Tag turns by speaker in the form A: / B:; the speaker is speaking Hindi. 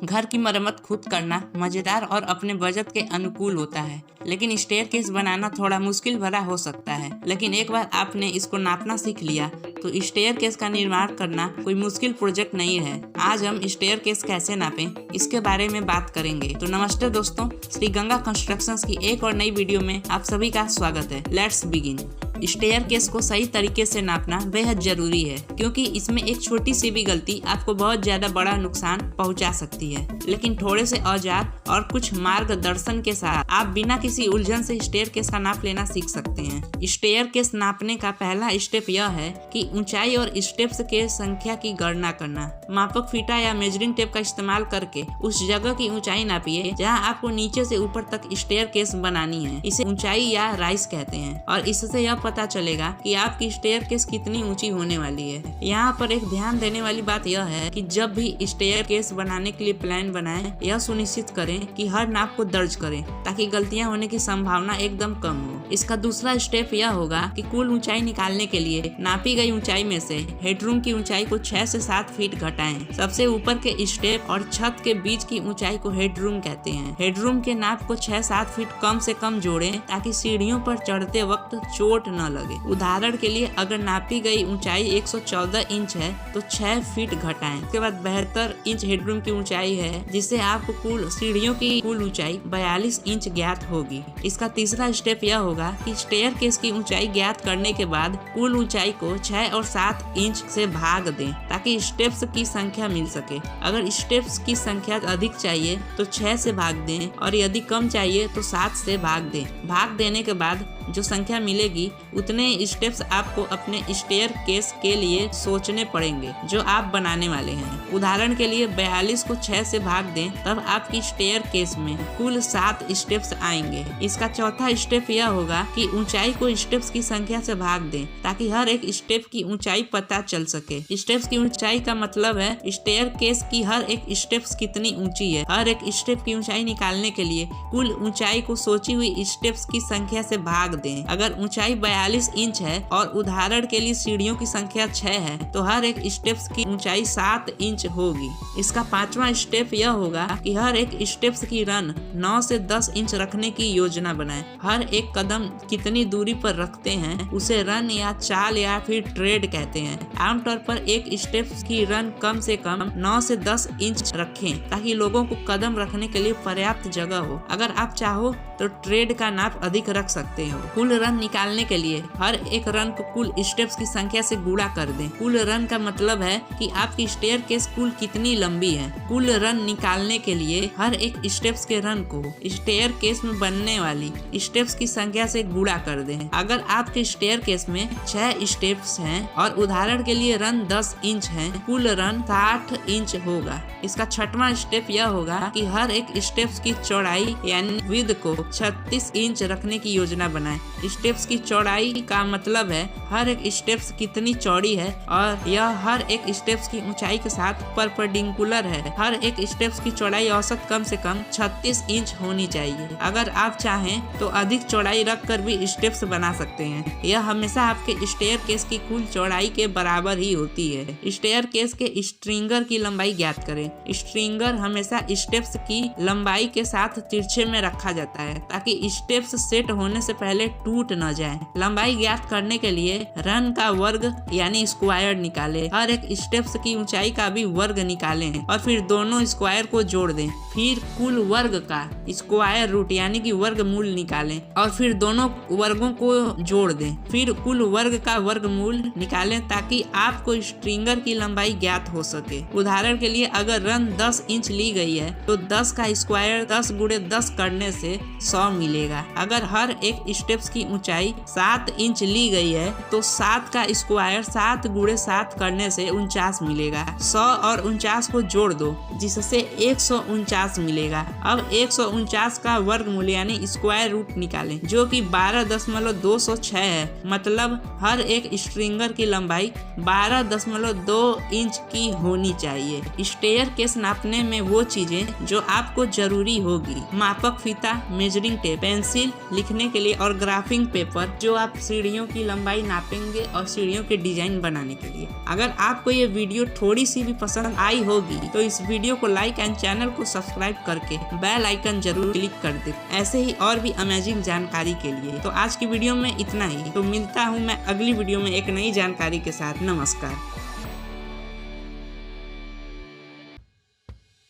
A: घर की मरम्मत खुद करना मजेदार और अपने बजट के अनुकूल होता है, लेकिन स्टेयरकेस बनाना थोड़ा मुश्किल भरा हो सकता है। लेकिन एक बार आपने इसको नापना सीख लिया तो स्टेयरकेस का निर्माण करना कोई मुश्किल प्रोजेक्ट नहीं है। आज हम स्टेयरकेस कैसे नापें इसके बारे में बात करेंगे। तो नमस्ते दोस्तों, श्री गंगा कंस्ट्रक्शंस की एक और नई वीडियो में आप सभी का स्वागत है। Let's begin. स्टेयरकेस को सही तरीके से नापना बेहद जरूरी है, क्योंकि इसमें एक छोटी सी भी गलती आपको बहुत ज्यादा बड़ा नुकसान पहुंचा सकती है। लेकिन थोड़े से औजार और कुछ मार्गदर्शन के साथ आप बिना किसी उलझन से स्टेयरकेस का नाप लेना सीख सकते हैं। स्टेयरकेस नापने का पहला स्टेप यह है कि ऊंचाई और स्टेप्स के संख्या की गणना करना। मापक फीता या मेजरिंग टेप का इस्तेमाल करके उस जगह की ऊंचाई नापिए जहाँ आपको नीचे से ऊपर तक स्टेयरकेस बनानी है। इसे ऊंचाई या राइज कहते हैं और इससे यह पता चलेगा कि आपकी स्टेयरकेस कितनी ऊंची होने वाली है। यहाँ पर एक ध्यान देने वाली बात यह है कि जब भी स्टेयरकेस बनाने के लिए प्लान बनाएं, यह सुनिश्चित करें कि हर नाप को दर्ज करें ताकि गलतियां होने की संभावना एकदम कम हो। इसका दूसरा स्टेप यह होगा कि कुल ऊंचाई निकालने के लिए नापी गई ऊंचाई में से हेडरूम की ऊंचाई को 6 से 7 फीट घटाएं। सबसे ऊपर के स्टेप और छत के बीच की ऊंचाई को हेडरूम कहते हैं। हेडरूम के नाप को 6-7 फीट कम से कम जोड़ें ताकि सीढ़ियों पर चढ़ते वक्त चोट न लगे। उदाहरण के लिए अगर नापी गई ऊंचाई 114 इंच है तो 6 फीट घटाएं। उसके बाद 72 इंच हेडरूम की ऊंचाई है, जिससे आपको कुल सीढ़ियों की कुल ऊंचाई 42 इंच ज्ञात होगी। इसका तीसरा स्टेप यह होगा कि स्टेयरकेस की ऊंचाई ज्ञात करने के बाद कुल ऊंचाई को 6 और 7 इंच से भाग दें ताकि स्टेप्स की संख्या मिल सके। अगर स्टेप्स की संख्या अधिक चाहिए तो 6 से भाग दें और यदि कम चाहिए तो 7 से भाग दें। भाग देने के बाद जो संख्या मिलेगी उतने स्टेप्स आपको अपने स्टेयरकेस के लिए सोचने पड़ेंगे जो आप बनाने वाले हैं। उदाहरण के लिए 42 को 6 से भाग दें, तब आपकी स्टेयरकेस में कुल 7 स्टेप्स आएंगे। इसका चौथा स्टेप यह होगा कि ऊंचाई को स्टेप्स की संख्या से भाग दें ताकि हर एक स्टेप की ऊंचाई पता चल सके। स्टेप्स की ऊंचाई का मतलब है स्टेयरकेस की हर एक स्टेप्स कितनी ऊंची है। हर एक स्टेप की ऊंचाई निकालने के लिए कुल ऊंचाई को सोची हुई स्टेप्स की संख्या से भाग दें। अगर ऊंचाई 42 इंच है और उदाहरण के लिए सीढ़ियों की संख्या 6 है तो हर एक स्टेप्स की ऊंचाई 7 इंच होगी। इसका पांचवा स्टेप यह होगा कि हर एक स्टेप्स की रन 9 से 10 इंच रखने की योजना बनाएं। हर एक कदम कितनी दूरी पर रखते हैं उसे रन या चाल या फिर ट्रेड कहते हैं। आमतौर पर एक स्टेप्स की रन कम से कम 9 से 10 इंच रखें ताकि लोगों को कदम रखने के लिए पर्याप्त जगह हो। अगर आप चाहो तो ट्रेड का नाप अधिक रख सकते हो। कुल रन निकालने के लिए हर एक रन को कुल स्टेप्स की संख्या से गुणा कर दें। कुल रन का मतलब है कि आपकी स्टेयरकेस कुल कितनी लंबी है। कुल रन निकालने के लिए हर एक स्टेप्स के रन को स्टेयरकेस में बनने वाली स्टेप्स की संख्या से गुणा कर दें। अगर आपके स्टेयरकेस में 6 स्टेप्स हैं और उदाहरण के लिए रन 10 इंच है, कुल रन 60 इंच होगा। इसका छठवां स्टेप यह होगा कि हर एक स्टेप्स की चौड़ाई यानी विड्थ को 36 इंच रखने की योजना बनाएं। स्टेप्स की चौड़ाई का मतलब है हर एक स्टेप्स कितनी चौड़ी है और यह हर एक स्टेप्स की ऊंचाई के साथ परपेंडिकुलर है। हर एक स्टेप्स की चौड़ाई औसत कम से कम 36 इंच होनी चाहिए। अगर आप चाहें तो अधिक चौड़ाई रखकर भी स्टेप्स बना सकते हैं। यह हमेशा आपके स्टेयरकेस की कुल चौड़ाई के बराबर ही होती है। स्टेयरकेस के स्ट्रिंगर की लंबाई ज्ञात करें। स्ट्रिंगर हमेशा स्टेप्स की लंबाई के साथ तिरछे में रखा जाता है ताकि स्टेप्स सेट होने से पहले टूट न जाए। लंबाई ज्ञात करने के लिए रन का वर्ग यानी स्क्वायर निकालें। हर एक स्टेप्स की ऊंचाई का भी वर्ग निकालें और फिर दोनों स्क्वायर को जोड़ दें। फिर कुल वर्ग का स्क्वायर रूट यानी कि वर्गमूल निकालें और फिर दोनों वर्गों को जोड़ दें। फिर कुल वर्ग का वर्गमूल निकालें ताकि आपको स्ट्रिंगर की लंबाई ज्ञात हो सके। उदाहरण के लिए अगर रन 10 इंच ली गई है तो 10 का स्क्वायर 10 गुणे 10 करने से 100 मिलेगा। अगर हर एक स्टेप्स की ऊंचाई 7 इंच ली गई है तो 7 का स्क्वायर 7 गुणे 7 करने से 49 मिलेगा। 100 और 49 को जोड़ दो जिससे 149 मिलेगा। अब 149 का वर्गमूल यानी स्क्वायर रूट निकालें जो कि 12.206 है। मतलब हर एक स्ट्रिंगर की लंबाई 12.2 इंच की होनी चाहिए। स्टेयर केस नापने में वो चीजें जो आपको जरूरी होगी: मापक फीता, मेजरिंग टेप, पेंसिल लिखने के लिए और ग्राफिंग पेपर जो आप सीढ़ियों की लंबाई नापेंगे और सीढ़ियों के डिजाइन बनाने के लिए। अगर आपको ये वीडियो थोड़ी सी भी पसंद आई होगी तो इस वीडियो को लाइक एंड चैनल को सब्सक्राइब करके बेल आइकन जरूर क्लिक कर दे, ऐसे ही और भी अमेजिंग जानकारी के लिए। तो आज की वीडियो में इतना ही। तो मिलता हूँ मैं अगली वीडियो में एक नई जानकारी के साथ। नमस्कार।